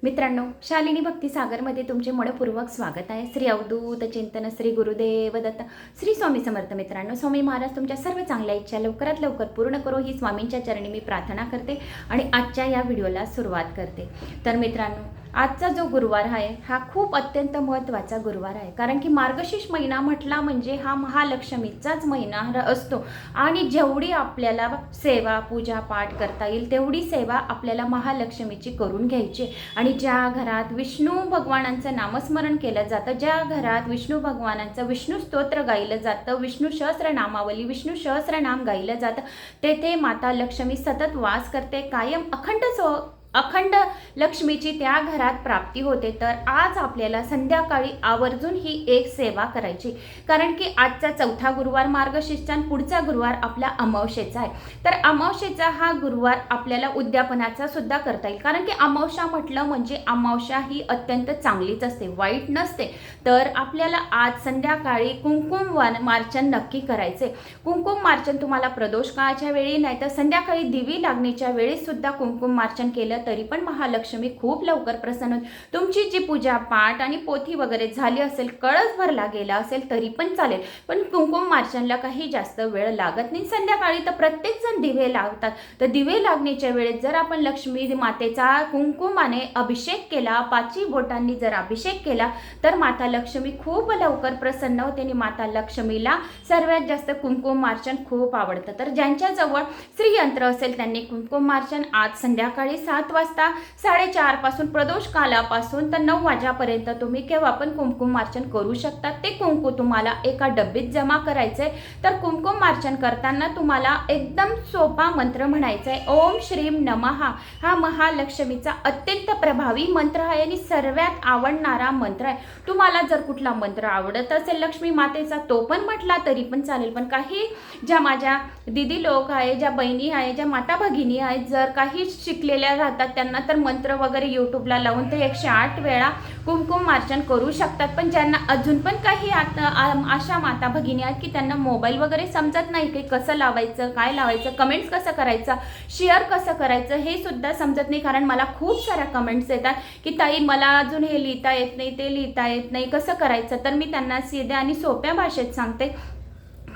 मित्रांनो, शालिनी भक्ती सागरमध्ये तुमचे मनपूर्वक स्वागत आहे। श्री अवधूत चिंतन, श्री गुरुदेव दत्त, श्री स्वामी समर्थ। मित्रांनो, स्वामी महाराज तुमच्या सर्व चांगल्या इच्छा लवकरात लवकर पूर्ण करो ही स्वामींच्या चरणी मी प्रार्थना करते आणि आजच्या या व्हिडिओला सुरुवात करते। तर मित्रांनो, आजचा जो गुरुवार आहे हा खूप अत्यंत महत्त्वाचा गुरुवार आहे, कारण की मार्गशीर्ष महिना म्हटला म्हणजे हा महालक्ष्मीचाच महिना असतो आणि जेवढी आपल्याला सेवा पूजा पाठ करता येईल तेवढी सेवा आपल्याला महालक्ष्मीची करून घ्यायची। आणि ज्या घरात विष्णू भगवानांचं नामस्मरण केलं जातं, ज्या घरात विष्णू भगवानांचं विष्णू स्तोत्र गायलं जातं, विष्णू सहस्रनामावली विष्णू सहस्रनाम गायलं जातं, तेथे माता लक्ष्मी सतत वास करते, कायम अखंड लक्ष्मीची त्या घरात प्राप्ती होते। तर आज आपल्याला संध्याकाळी आवर्जून ही एक सेवा करायची, कारण की आजचा चौथा गुरुवार मार्गशीर्षचा, पुढचा गुरुवार आपला अमावस्येचा आहे। तर अमावस्येचा हा गुरुवार आपल्याला उद्यापनाचा सुद्धा करता येईल, कारण की अमावस्या म्हटलं म्हणजे अमावस्या ही अत्यंत चांगलीच असते, वाईट नसते। तर आपल्याला आज संध्याकाळी कुंकुम मार्चन नक्की करायचे। कुंकुम मार्चन तुम्हाला प्रदोष काळाच्या वेळी नाही तर संध्याकाळी दिवी लागण्याच्या वेळी सुद्धा कुंकुम मार्चन केलं तरी पण महालक्ष्मी खूप लवकर प्रसन्न होईल। तुमची जी पूजा पाठ आणि पोथी वगैरे झाली असेल, कळस भरला गेला असेल तरी पण चालेल, पण कुंकुम मार्चनला काही जास्त वेळ लागत नाही। संध्याकाळी तर प्रत्येक जण दिवे लावतात, तर दिवे लागण्याच्या वेळेस जर आपण लक्ष्मी मातेचा कुंकुमाने अभिषेक केला, 5 बोटांनी जर अभिषेक केला तर माता लक्ष्मी खूप लवकर प्रसन्न होते आणि माता लक्ष्मीला सर्वात जास्त कुंकुम मार्चन खूप आवडतं। तर ज्यांच्याजवळ श्रीयंत्र असेल त्यांनी कुंकुम मार्चन आज संध्याकाळी 7 वाजता 4:30 पासून प्रदोष कालापासून तर 9 वाजेपर्यंत तुम्ही केव्हा पण कुंकुम मार्चन करू शकता। ते कुंकू तुम्हाला एका डब्बीत जमा करायचे। तर कुंकुम मार्चन करताना तुम्हाला एकदम सोपा मंत्र म्हणायचा आहे, ओम श्रीम नमः। हा महालक्ष्मीचा अत्यंत प्रभावी मंत्र आहे आणि सर्वात आवडणारा मंत्र आहे। तुम्हाला जर कुठला मंत्र आवडत असेल लक्ष्मी मातेचा तो पण म्हटला तरी पण चालेल, पण काही ज्या माझ्या दीदी लोक आहे, ज्या बहिणी आहे, ज्या माता भगिनी आहेत, जर काही शिकलेल्या राहतात त्यांना तर मंत्र वगैरे यूट्यूबला लावून ते 108 वेळा कुंकुम मार्चन करू शकतात। पण ज्यांना अजून पण काही अशा माता भगिनी आहेत की त्यांना मोबाईल वगैरे समजत नाही की कसं लावायचं, काय लावायचं, कमेंट्स कसं करायचं, शेअर कसं करायचं हे सुद्धा समजत नाही, कारण मला खूप साऱ्या कमेंट्स येतात की ताई मला अजून हे लिहिता येत नाही, ते लिहिता येत नाही, कसं करायचं। तर मी त्यांना सीध्या आणि सोप्या भाषेत सांगते,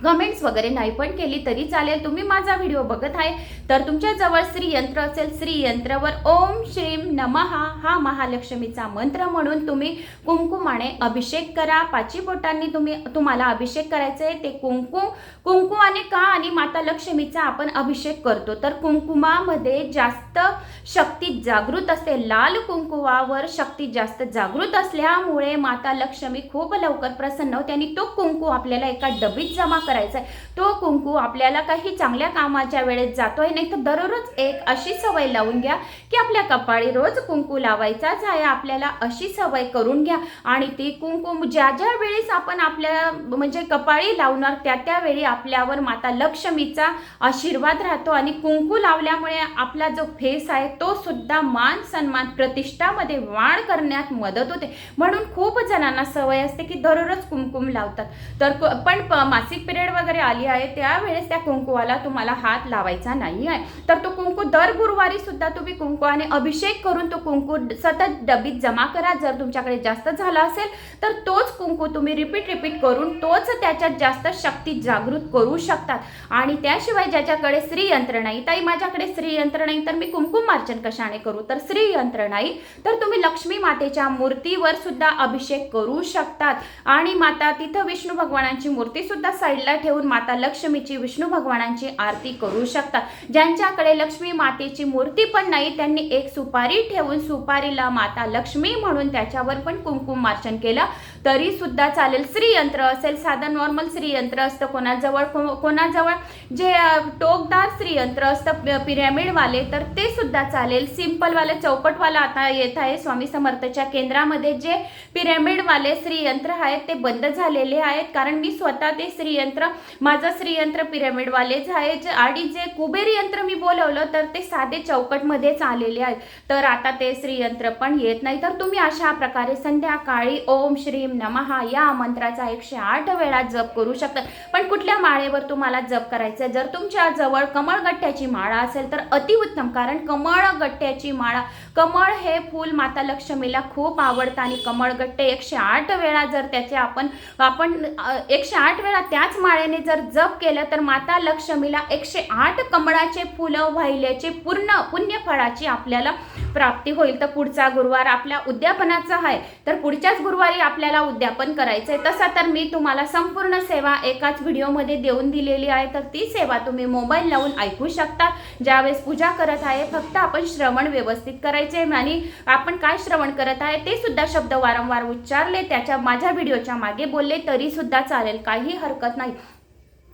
कमेंट्स वगैरे नाही पण केली तरी चालेल। तुम्ही माझा व्हिडिओ बघत आहे तर तुमच्याजवळ श्रीयंत्र असेल, श्रीयंत्रावर ओम श्रीम नमः हा महालक्ष्मीचा मंत्र म्हणून तुम्ही कुंकुमाने अभिषेक करा। 5 बोटांनी तुम्हाला अभिषेक करायचा आहे। ते कुंकुमाने का आणि माता लक्ष्मीचा आपण अभिषेक करतो, तर कुंकुमामध्ये जास्त शक्ती जागृत असते, लाल कुंकुवावर शक्ती जास्त जागृत असल्यामुळे माता लक्ष्मी खूप लवकर प्रसन्न होते आणि तो कुंकू आपल्याला एका डबीत जमा करायचा आहे। तो कुंकू आपल्याला काही चांगल्या कामाच्या वेळेस जातोय, नाही तर दररोज एक अशी सवय लावून घ्या की आपल्या कपाळी रोज कुंकू लावायचाच आहे, आपल्याला अशी सवय करून घ्या। आणि ती कुंकू ज्या वेळेस आपण आपल्या म्हणजे कपाळी लावणार त्या वेळी आपल्यावर माता लक्ष्मीचा आशीर्वाद राहतो आणि कुंकू लावल्यामुळे आपला जो फेस आहे तो सुद्धा मान सन्मान प्रतिष्ठामध्ये वाढ करण्यात मदत होते। म्हणून खूप जणांना सवय असते की दररोज कुंकुम लावतात, तर पण मासिक पिरियड वगैरे आली आहे त्यावेळेस त्या कुंकुवाला तुम्हाला हात लावायचा नाही आहे। तर तो कुंकू दर गुरुवारी सुद्धा तुम्ही कुंकुवाने अभिषेक करून तो कुंकू सतत डबीत जमा करा। जर तुमच्याकडे जास्त झाला असेल तर तोच कुंकू तुम्ही रिपीट करून तोच त्याच्यात जास्त शक्ती जागृत करू शकतात। आणि त्याशिवाय ज्याच्याकडे श्रीयंत्र नाही, ताई माझ्याकडे श्रीयंत्र नाही तर मी कुंकुम मार्चन कशाने करू, तर श्रीयंत्र नाही तर तुम्ही लक्ष्मी मातेच्या मूर्तीवर सुद्धा अभिषेक करू शकतात। आणि माता तिथं विष्णू भगवानांची मूर्ती सुद्धा साईडला ठेवून माता लक्ष्मीची विष्णू भगवानांची आरती करू शकतात। ज्यांच्याकडे लक्ष्मी मातेची मूर्ती पण नाही त्यांनी एक सुपारी ठेवून सुपारीला माता लक्ष्मी म्हणून त्याच्यावर पण कुंकुम मार्चन केलं तरी सुद्धा चालेल। श्रीयंत्र असेल, साधा नॉर्मल श्रीयंत्र असतं कोणाजवळ जे टोकदार श्रीयंत्र असतं पिरॅमिड वाले तर ते सुद्धा चालेल। सिंपल वाले चौकटवाला आता येत आहे स्वामी समर्थच्या केंद्रामध्ये जे पिरॅमिड वाले श्रीयंत्र आहेत ते बंद झालेले आहेत, कारण मी स्वतः ते श्रीयंत्र माझं श्रीयंत्र पिरॅमिड वालेच आहे आणि जे कुबेर यंत्र मी बोलवलं तर ते साधे चौकटमध्येच आलेले आहेत, तर आता ते श्रीयंत्र पण येत नाही। तर तुम्ही अशा प्रकारे संध्याकाळी ओम श्रीम नमः या मंत्राचा 108 वेळा जप करू शकता। पण कुठल्या माळेवर तुम्हाला जप करायचा, जर तुमच्या जवळ कमळगट्ट्याची माळा असेल तर अतिउत्तम, कारण कमळगट्ट्याची माळा, कमळ हे फूल माता लक्ष्मीला खूप आवडतं आणि कमळगट्टे 108 वेळा जर त्याचे आपण 108 वेळा त्याच माळेने जर जप केलं तर माता लक्ष्मीला 108 कमळाचे फुलं वाहिल्याचे पूर्ण पुण्यफळाची आपल्याला प्राप्ती होईल। तर पुढचा गुरुवार आपल्या उद्यापनाचा आहे, तर पुढच्याच गुरुवारी आपल्याला उद्यापन करायचं आहे। तसा तर मी तुम्हाला संपूर्ण सेवा एकाच व्हिडिओमध्ये देऊन दिलेली आहे, तर ती सेवा तुम्ही मोबाईल लावून ऐकू शकता। ज्यावेळेस पूजा करत आहे फक्त आपण श्रवण व्यवस्थित करायचे आणि आपण काय श्रवण करत आहे ते सुद्धा शब्द वारंवार उच्चारले, त्याच्या माझ्या व्हिडिओच्या मागे बोलले तरी सुद्धा चालेल, काही हरकत नाही।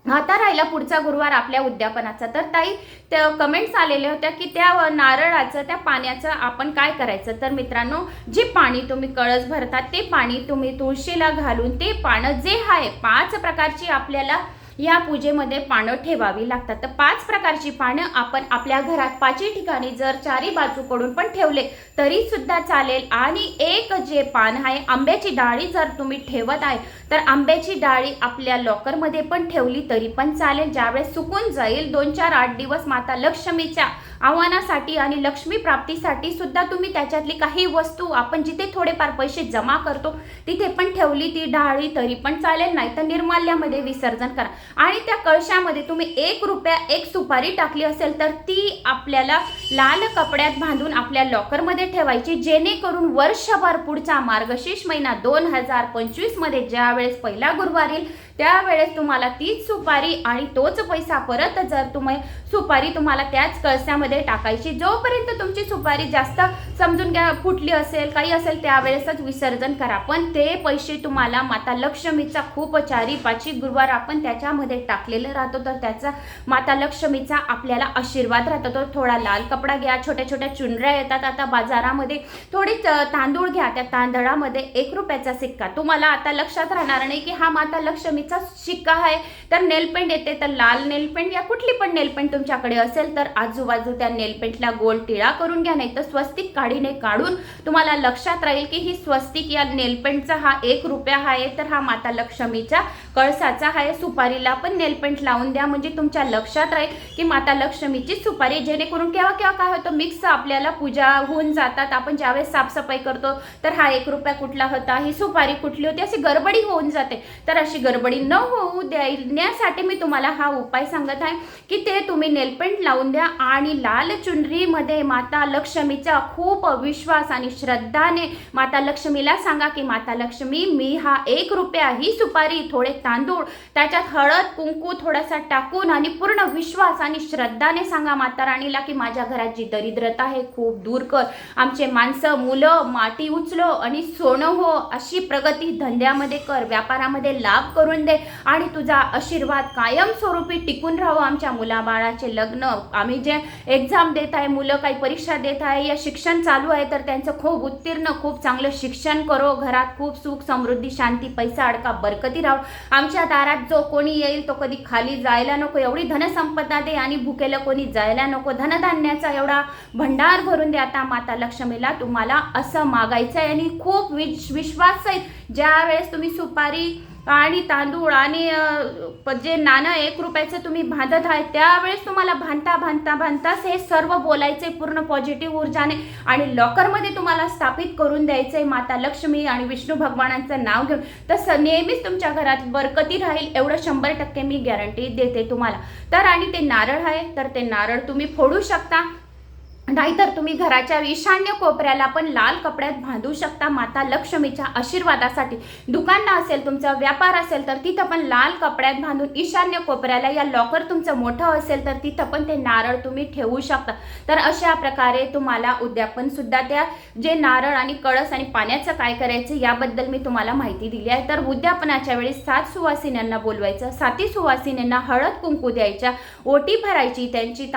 आता राहिला पुढचा गुरुवार आपल्या उद्यापनाचा, तर ताई त्या कमेंट्स आलेल्या होत्या की त्या नारळाचं त्या पाण्याचं आपण काय करायचं। तर मित्रांनो, जे पाणी तुम्ही कळस भरतात ते पाणी तुम्ही तुळशीला घालून ते पानं जे आहे 5 प्रकारची आपल्याला या पूजेमध्ये पानं ठेवावी लागतात। तर 5 प्रकारची पानं आपण आपल्या घरात 5ही ठिकाणी जर चारी बाजूकडून पण ठेवले तरी सुद्धा चालेल। आणि एक जे पान आहे आंब्याची डाळी जर तुम्ही ठेवत आहे तर आंब्याची डाळी आपल्या लॉकरमध्ये पण ठेवली तरी पण चालेल। ज्यावेळेस सुकून जाईल 2-4-8 दिवस माता लक्ष्मीच्या आव्हानासाठी आणि लक्ष्मी प्राप्तीसाठी सुद्धा तुम्ही त्याच्यातली काही वस्तू आपण जिथे थोडेफार पैसे जमा करतो तिथे पण ठेवली ती डाळी तरी पण चालेल, नाही तर निर्माल्यामध्ये विसर्जन करा। आणि त्या कळशामध्ये तुम्ही 1 रुपया 1 सुपारी टाकली असेल तर ती आपल्याला लाल कपड्यात बांधून आपल्या लॉकरमध्ये ठेवायची, जेणेकरून वर्षभर पुढचा मार्गशीर्ष महिना 2025 मध्ये ज्यावेळेस पहिला गुरुवार येईल त्यावेळेस तुम्हाला तीच सुपारी आणि तोच पैसा परत जर तुम्ही सुपारी तुम्हाला त्याच कळशामध्ये टाकायची। जोपर्यंत तुमची सुपारी जास्त समजून घ्या फुटली असेल काही असेल त्यावेळेसच विसर्जन करा, पण ते पैसे तुम्हाला माता लक्ष्मीचा खूप 4-5 गुरुवार आपण त्याच्यामध्ये टाकलेलं राहतो, तर त्याचा माता लक्ष्मीचा आपल्याला आशीर्वाद राहतो। तर थोडा लाल कपडा घ्या, छोट्या छोट्या चुनऱ्या येतात आता बाजारामध्ये, थोडी तांदूळ घ्या, त्या तांदळामध्ये 1 रुपयाचा सिक्का, तुम्हाला आता लक्षात राहणार नाही की हा माता लक्ष्मी शिक्का आहे, तर नेलपेंट येते, तर लाल नेलपेंट या कुठली पण नेलपेंट तुमच्याकडे असेल तर आजूबाजू त्या नेलपेंटला गोल टिळा करून घ्या, नाही तर स्वस्तिक काढीने काढून तुम्हाला लक्षात राहील की ही स्वस्तिक या नेलपेंटचा हा 1 रुपया आहे, तर हा माता लक्ष्मीच्या कळसाचा आहे। सुपारीला पण नेलपेंट लावून द्या, म्हणजे तुमच्या लक्षात राहील की माता लक्ष्मीची सुपारी, जेणेकरून केव्हा केव्हा काय होतं मिक्स आपल्याला पूजा होऊन जातात, आपण ज्यावेळेस साफसफाई करतो तर हा 1 रुपया कुठला होता, ही सुपारी कुठली होती, अशी गडबडी होऊन जाते। तर अशी गडबडी न होऊ देण्यासाठी मी तुम्हाला हा उपाय सांगत आहे की ते तुम्ही नेलपेंट लावून द्या आणि लाल चुनरीमध्ये माता लक्ष्मीचा खूप विश्वास आणि श्रद्धाने माता लक्ष्मीला सांगा की माता लक्ष्मी, मी हा 1 रुपया ही सुपारी, थोडे तांदूळ, त्याच्यात हळद कुंकू थोडासा टाकून आणि पूर्ण विश्वास आणि श्रद्धाने सांगा माता राणीला की माझ्या घरात जी दरिद्रता आहे खूप दूर कर, आमचे माणसं मुलं माती उचलो आणि सोनं हो, अशी प्रगती धंद्यामध्ये कर, व्यापारामध्ये लाभ करून दे आणि तुझा आशीर्वाद कायमस्वरूपी टिकून राहावं। आमच्या मुलाबाळाचे लग्न, आम्ही जे एक्झाम देत आहे, मुलं काही परीक्षा देत आहे या शिक्षण चालू आहे तर त्यांचं खूप उत्तीर्ण खूप चांगलं शिक्षण करो, घरात खूप सुख समृद्धी शांती पैसा अडका बरकती राहो, आमच्या दारात जो कोणी येईल तो कधी खाली जायला नको, एवढी धनसंपदा दे आणि भुकेला कोणी जायला नको, धनधान्याचा एवढा भंडार भरून दे। आता माता लक्ष्मीला तुम्हाला असं मागायचं आहे आणि खूप विश्वास आहे। ज्यावेळेस तुम्ही सुपारी आणि तांदूळ आणि जे नाणं 1 रुपयाचं तुम्ही बांधत आहे त्यावेळेस तुम्हाला बांधताच हे सर्व बोलायचे पूर्ण पॉझिटिव्ह ऊर्जाने आणि लॉकरमध्ये तुम्हाला स्थापित करून द्यायचंय माता लक्ष्मी आणि विष्णू भगवानांचं नाव घेऊन, तर नेहमीच तुमच्या घरात बरकती राहील, एवढं 100% मी गॅरंटी देते तुम्हाला। तर आणि ते नारळ आहे तर ते नारळ तुम्ही फोडू शकता, नाहीतर तुम्ही घराच्या ईशान्य कोपऱ्याला पण लाल कपड्यात बांधू शकता माता लक्ष्मीच्या आशीर्वादासाठी। दुकान असेल, तुमचा व्यापार असेल तर तिथं पण लाल कपड्यात बांधून ईशान्य कोपऱ्याला, या लॉकर तुमचं मोठं असेल तर तिथं पण ते नारळ तुम्ही ठेवू शकता। तर अशा प्रकारे तुम्हाला उद्यापन सुद्धा त्या जे नारळ आणि कळस आणि पाण्याचं काय करायचं याबद्दल मी तुम्हाला माहिती दिली आहे। तर उद्यापनाच्या वेळी 7 सुवासिन्यांना बोलवायचं, 7 सुवासिन्यांना हळद कुंकू द्यायच्या, ओटी भरायची, त्यांची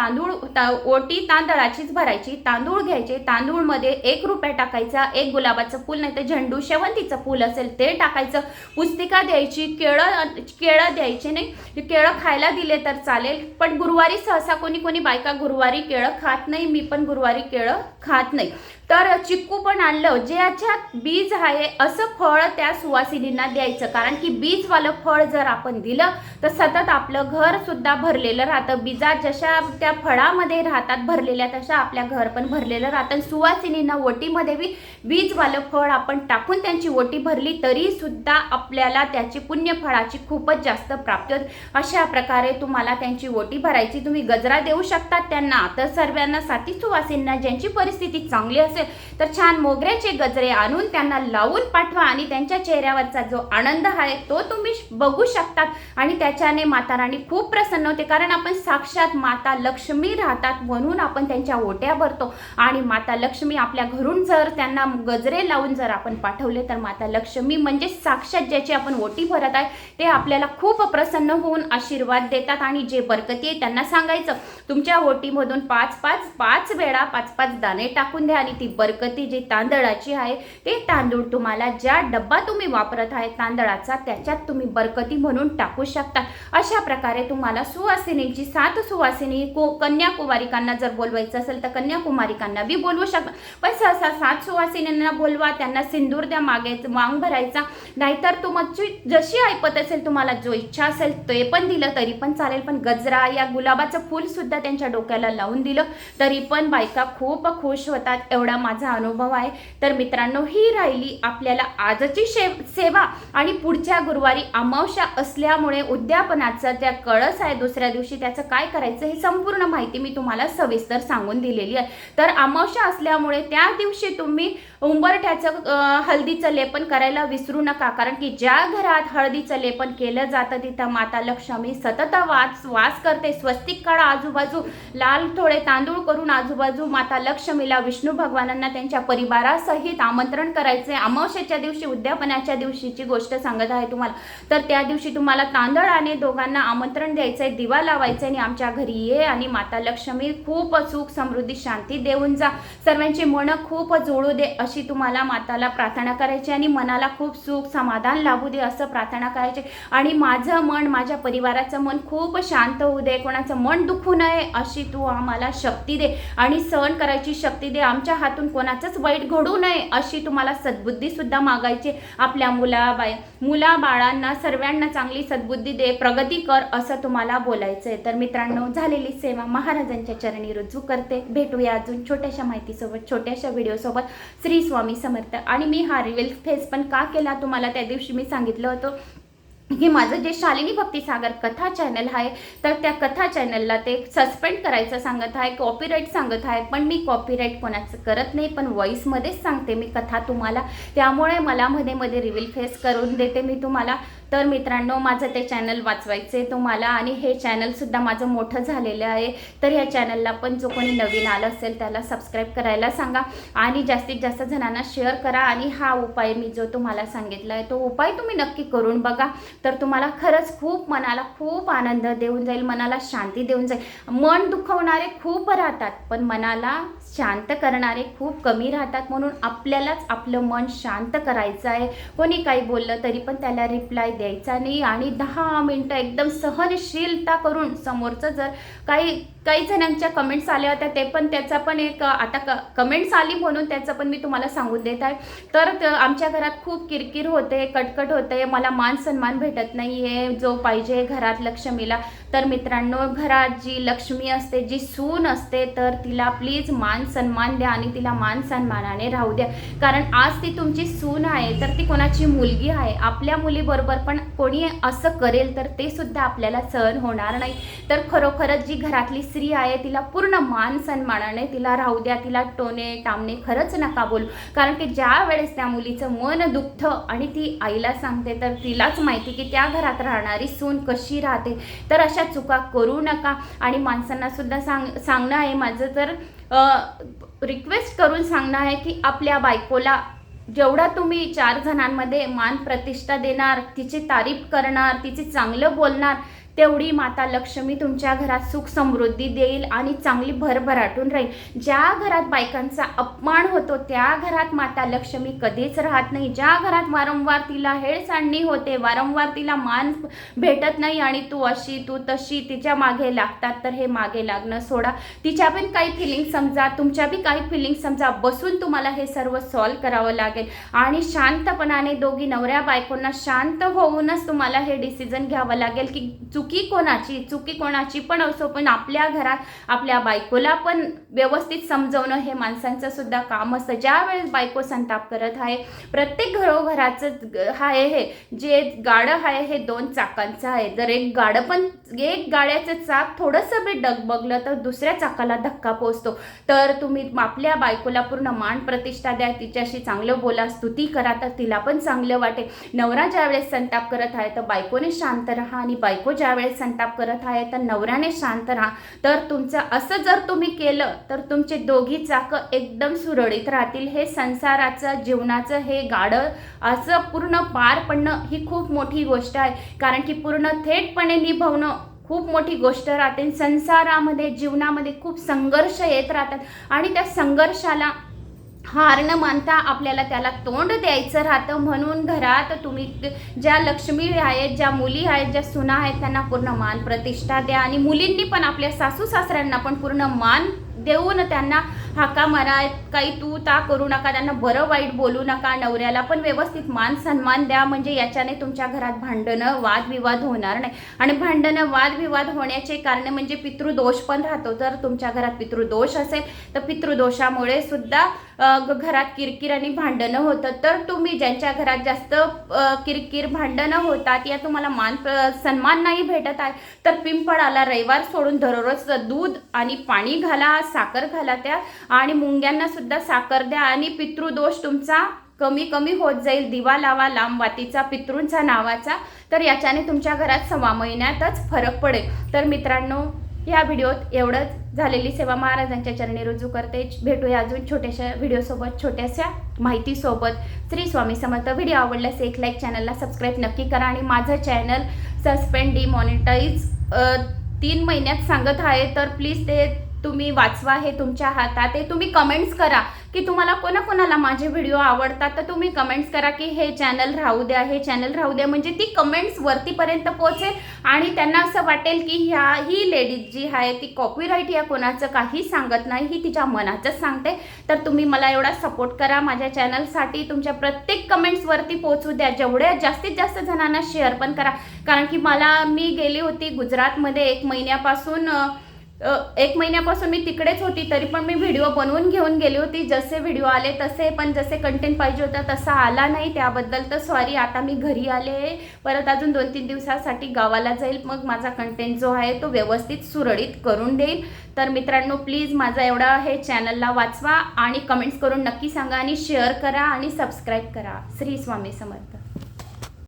ओटी तांदळाचीच भरायची, तांदूळ घ्यायचे, तांदूळमध्ये 1 रुपया टाकायचा, 1 गुलाबाचं फूल नाही तर झेंडू शेवंतीचं फूल असेल ते टाकायचं, पुस्तिका द्यायची, केळं द्यायचे नाही, केळं खायला दिले तर चालेल, पण गुरुवारी सहसा कोणी बायका गुरुवारी केळं खात नाही, मी पण गुरुवारी केळं खात नाही. तर चिक्कू पण आणलं, ज्याच्यात बीज आहे असं फळ त्या सुवासिनींना द्यायचं, कारण की बीजवालं फळ जर आपण दिलं तर सतत आपलं घर सुद्धा भरलेलं राहतं. बीजा जशा त्या फळामध्ये राहतात भरलेल्या तशा आपल्या घर पण भरलेलं राहतं. सुवासिनींना ओटीमध्ये बीजवालं फळ आपण टाकून त्यांची ओटी भरली तरी सुद्धा आपल्याला त्याची पुण्यफळाची खूपच जास्त प्राप्ती होते. अशा प्रकारे तुम्हाला त्यांची ओटी भरायची. तुम्ही गजरा देऊ शकतात त्यांना, तर सर्वांना साथी सुवासिनींना ज्यांची परिस्थिती चांगली असेल तर छान मोगऱ्याचे गजरे आणून त्यांना लावून पाठवा आणि त्यांच्या चेहऱ्यावरचा जो आनंद आहे तो तुम्ही बघू शकतात आणि त्याच्याने माता राणी खूप प्रसन्न होते. कारण आपण साक्षात माता लक्ष्मी राहतात म्हणून आपण त्यांच्या ओट्या भरतो आणि माता लक्ष्मी आपल्या घरून जर त्यांना गजरे लावून जर आपण पाठवले तर माता लक्ष्मी म्हणजे साक्षात ज्याची आपण ओटी भरत आहे ते आपल्याला खूप प्रसन्न होऊन आशीर्वाद देतात. आणि जे बरकती आहे त्यांना सांगायचं तुमच्या ओटीमधून 5 वेळा 5 दाणे टाकून द्या आणि ती बरकती जी तांदळाची आहे ते तांदूळ तुम्हाला ज्या डब्बा तुम्ही वापरत आहे तांदळाचा त्याच्यात तुम्ही बरकती म्हणून टाकू शकता. अशा प्रकारे तुम्हाला सुवासिनीची 7 सुवासिनी कन्याकुमारिकांना जर बोलवायचं असेल तर कन्याकुमारिकांना बी बोलवू शकता, पण सहसा 7 सुवासिनींना बोलवा, त्यांना सिंदूर द्या, मांग भरायचा, नाहीतर तुमची जशी ऐपत असेल तुम्हाला जो इच्छा असेल ते पण दिलं तरी पण चालेल, पण गजरा या गुलाबाचं फूल सुद्धा त्यांच्या डोक्याला लावून दिलं तरी पण बायका खूप खुश होतात. एवढा माझा अनुभव आहे. तर मित्रांनो, ही राहिली आपल्याला आजची सेवा आणि पुढच्या गुरुवारी अमावस्या असल्यामुळे उद्यापनाचा त्या कळस आहे दुसऱ्या दिवशी त्याचं काय करायचं हे संपूर्ण माहिती मी तुम्हाला सविस्तर सांगून दिलेली आहे. तर अमावस्या असल्यामुळे त्या दिवशी तुम्ही उंबरठ्याचं हळदीचं लेपन करायला विसरू नका, कारण की ज्या घरात हळदीचं लेपन केलं जातं तिथं माता लक्ष्मी सतत वास करते. स्वस्तिक काढा आजूबाजू, लाल थोडे तांदूळ करून आजूबाजू माता लक्ष्मीला, विष्णू भगवानांना त्यांच्या परिवारासहित आमंत्रण करायचे. अमावस्येच्या दिवशी उद्यापनाच्या दिवशीची गोष्ट सांगत आहे तुम्हाला. तर त्या दिवशी तुम्हाला तांदळ आणि दोघांना आमंत्रण द्यायचंय, दिवा लावायचा आणि आमच्या घरी ये आणि माता लक्ष्मी खूप सुख समृद्धी शांती देऊन जा, सर्वांची मन खूप जोडू दे अशी तुम्हाला माताला प्रार्थना करायची आणि मनाला खूप सुख समाधान लाभू दे असं प्रार्थना करायची. आणि माझं मन, माझ्या परिवाराचं मन खूप शांत होऊ दे, कोणाचं मन दुखू नये अशी तू आम्हाला शक्ती दे आणि सहन करायची शक्ती दे, आमच्या हातून कोणाचंच वाईट घडू नये अशी तुम्हाला सद्बुद्धी सुद्धा मागायची. आपल्या मुला बाळांना सर्वांना चांगली सद्बुद्धी दे, प्रगती कर असं तुम्हाला बोलायचंय. तर मित्रांनो, झालेली सेवा महाराजांच्या चरणी रुजू करते. भेटूया अजून छोट्याशा माहितीसोबत, छोट्याशा व्हिडिओसोबत. श्री स्वामी समर्थ. आणि मी हा रिव्हील फेस पण का केला तुम्हाला त्या दिवशी मी सांगितलं होतं की माझं जे शालिनी भक्तिसागर कथा चॅनल आहे तर त्या कथा चॅनलला ते सस्पेंड करायचं सांगत आहे, कॉपीराईट सांगत आहे, पण मी कॉपीराईट कोणाचं करत नाही, पण व्हॉईसमध्येच सांगते मी कथा तुम्हाला, त्यामुळे मला मध्ये रिव्हील फेस करून देते मी तुम्हाला. तर मित्रांनो, माझं ते चॅनल वाचवायचे तुम्हाला आणि हे चॅनलसुद्धा माझं मोठं झालेलं आहे. तर ह्या चॅनलला पण जो कोणी नवीन आलं असेल त्याला सबस्क्राईब करायला सांगा आणि जास्तीत जास्त जणांना शेअर करा. आणि हा उपाय मी जो तुम्हाला सांगितला आहे तो उपाय तुम्ही नक्की करून बघा, तर तुम्हाला खरंच खूप मनाला खूप आनंद देऊन जाईल, मनाला शांती देऊन जाईल. मन दुखवणारे खूप राहतात पण मनाला शांत करणारे खूप कमी राहतात, म्हणून आपल्यालाच आपलं मन शांत करायचं आहे. कोणी काही बोललं तरी पण त्याला रिप्लाय द्यायचा नाही आणि 10 मिनटं एकदम सहनशीलता करून समोरचं जर काही जणांच्या कमेंट्स आल्या होत्या ते पण त्याचा पण एक आता कमेंट्स आली म्हणून त्याचं पण मी तुम्हाला सांगून देत आहे. तर आमच्या घरात खूप किरकिर होते, कटकट होते, मला मान सन्मान भेटत नाही आहे जो पाहिजे घरात लक्ष्मीला. तर मित्रांनो, घरात जी लक्ष्मी असते, जी सून असते, तर तिला प्लीज मान सन्मान द्या आणि तिला मान सन्मानाने राहू द्या, कारण आज ती तुमची सून आहे तर ती कोणाची मुलगी आहे. आपल्या मुलीबरोबर पण कोणी असं करेल तर ते सुद्धा आपल्याला सहन होणार नाही. तर खरोखरच जी घरातली स्त्री आहे तिला पूर्ण मान सन्मानाने तिला राहू द्या, तिला टोने टामणे खरंच नका बोलू, कारण की ज्या वेळेस त्या मुलीचं मन दुखतं आणि ती आईला सांगते तर तिलाच माहिती की त्या घरात राहणारी सून कशी राहते. तर अशा चुका करू नका. आणि माणसांना सुद्धा सांगणं आहे माझं, तर रिक्वेस्ट करून सांगणं आहे की आपल्या बायकोला जेवढा तुम्ही 4 जणांमध्ये मान प्रतिष्ठा देणार, तिची तारीफ करणार, तिचे चांगलं बोलणार, तेवढी माता लक्ष्मी तुमच्या घरात सुख समृद्धी देईल आणि चांगली भरभराटून राहील. ज्या घरात बायकांचा अपमान होतो त्या घरात माता लक्ष्मी कधीच राहत नाही. ज्या घरात वारंवार तिला हेळसांडणी होते, वारंवार तिला मान भेटत नाही आणि तू अशी तू तशी तिच्या मागे लागतात, तर हे मागे लागणं सोडा. तिच्या पण काही फिलिंग समजा, तुमच्या बी काही फिलिंग समजा, बसून तुम्हाला हे सर्व सॉल्व्ह करावं लागेल आणि शांतपणाने दोघी नवऱ्या बायकोंना शांत होऊनच तुम्हाला हे डिसिजन घ्यावं लागेल की चुकी कोणाची पण असो, पण आपल्या घरात आपल्या बायकोला पण व्यवस्थित समजवणं हे माणसांचं सुद्धा काम असतं. ज्या वेळेस बायको संताप करत आहे, प्रत्येक घरोघराचं आहे हे जे गाडं आहे हे 2 चाकांचं आहे. जर एक गाड्याचं चाक थोडंसं बी डगबगलं तर दुसऱ्या चाकाला धक्का पोचतो. तर तुम्ही आपल्या बायकोला पूर्ण मान प्रतिष्ठा द्या, तिच्याशी चांगलं बोला, स्तुती करा, तर तिला पण चांगलं वाटेल. नवरा ज्यावेळेस संताप करत आहे तर बायकोने शांत राहा आणि बायको ज्यावेळेस संताप करत आहे तर नवऱ्याने शांत राहा. तर तुमचं असं जर तुम्ही केलं तर तुमचे दोघी चाकं एकदम सुरळीत राहतील. हे संसाराचं जीवनाचं हे गाडं असं पूर्ण पार पडणं ही खूप मोठी गोष्ट आहे, कारण की पूर्ण थेटपणे निभवणं खूप मोठी गोष्ट राहते. संसारामध्ये जीवनामध्ये खूप संघर्ष येत राहतात आणि त्या संघर्षाला हार न मानता आपल्याला त्याला तोंड द्यायचं राहतं. म्हणून घरात तुम्ही ज्या लक्ष्मी आहेत, ज्या मुली आहेत, ज्या सुना आहेत, त्यांना पूर्ण मान प्रतिष्ठा द्या आणि मुलींनी पण आपल्या सासू सासऱ्यांना पण पूर्ण मान देऊन त्यांना हाका मारा, काही तू ता करू नका, त्यांना बरं वाईट बोलू नका, नवऱ्याला पण व्यवस्थित मान सन्मान द्या. म्हणजे याच्याने तुमच्या घरात भांडणं वादविवाद होणार नाही. आणि भांडणं वादविवाद होण्याचे कारण म्हणजे पितृदोष पण राहतो. जर तुमच्या घरात पितृदोष असेल तर पितृदोषामुळे सुद्धा घरात किरकिर आणि भांडणं होतं. तर तुम्ही ज्यांच्या घरात जास्त किरकिर भांडणं होतात या तुम्हाला मान सन्मान नाही भेटत आहे तर पिंपळाला रविवार सोडून दररोज दूध आणि पाणी घाला, साखर घाला त्या आणि मुंग्यांना सुद्धा साखर द्या आणि पितृदोष तुमचा कमी होत जाईल. दिवा लावा लांब वातीचा पितृंचा नावाचा, तर याच्याने तुमच्या घरात 6 महिन्यातच फरक पडेल. तर मित्रांनो, या व्हिडिओत एवढंच. झालेली सेवा महाराजांच्या चरणी रुजू करते. भेटूया अजून छोट्याशा व्हिडिओसोबत, छोट्याशा माहितीसोबत. श्री स्वामी समर्थ. व्हिडिओ आवडल्यास एक लाईक, चॅनलला सबस्क्राईब नक्की करा आणि माझं चॅनल सस्पेंड डिमॉनिटाईज 3 महिन्यात सांगत आहे, तर प्लीज ते तुम्ही वाचवा, हे तुमच्या हातात आहे. तुम्ही कमेंट्स करा की तुम्हाला कोणाकोणाला माझे व्हिडिओ आवडतात, तर तुम्ही कमेंट्स करा की हे चॅनल राहू द्या, हे चॅनल राहू द्या. म्हणजे ती कमेंट्स वरतीपर्यंत पोहोचेल आणि त्यांना असं वाटेल की ही लेडीज जी आहे ती कॉपीराईट या कोणाचं काही सांगत नाही, ही तिच्या मनाचंच सांगते. तर तुम्ही मला एवढा सपोर्ट करा माझ्या चॅनलसाठी. तुमच्या प्रत्येक कमेंट्स वरती पोहोचू द्या, जेवढ्या जास्तीत जास्त जणांना शेअर पण करा. कारण की मी गेली होती गुजरातमध्ये 1 महिन्यापासून मी तिकडेच होती, तरी पण मी व्हिडिओ बनवून घेऊन गेली होती. जसे व्हिडिओ आले तसे, पण जसे कंटेंट पाहिजे होता तसा आला नाही, त्याबद्दल तर सॉरी. आता मी घरी आले, परत अजून 2-3 दिवसासाठी गावाला जाईल, मग माझा कंटेंट जो आहे तो व्यवस्थित सुरळीत करून देईल. तर मित्रांनो, प्लीज माझा एवढा हे चॅनलला वाचवा आणि कमेंट्स करून नक्की सांगा आणि शेअर करा आणि सबस्क्राईब करा. श्री स्वामी समर्थ.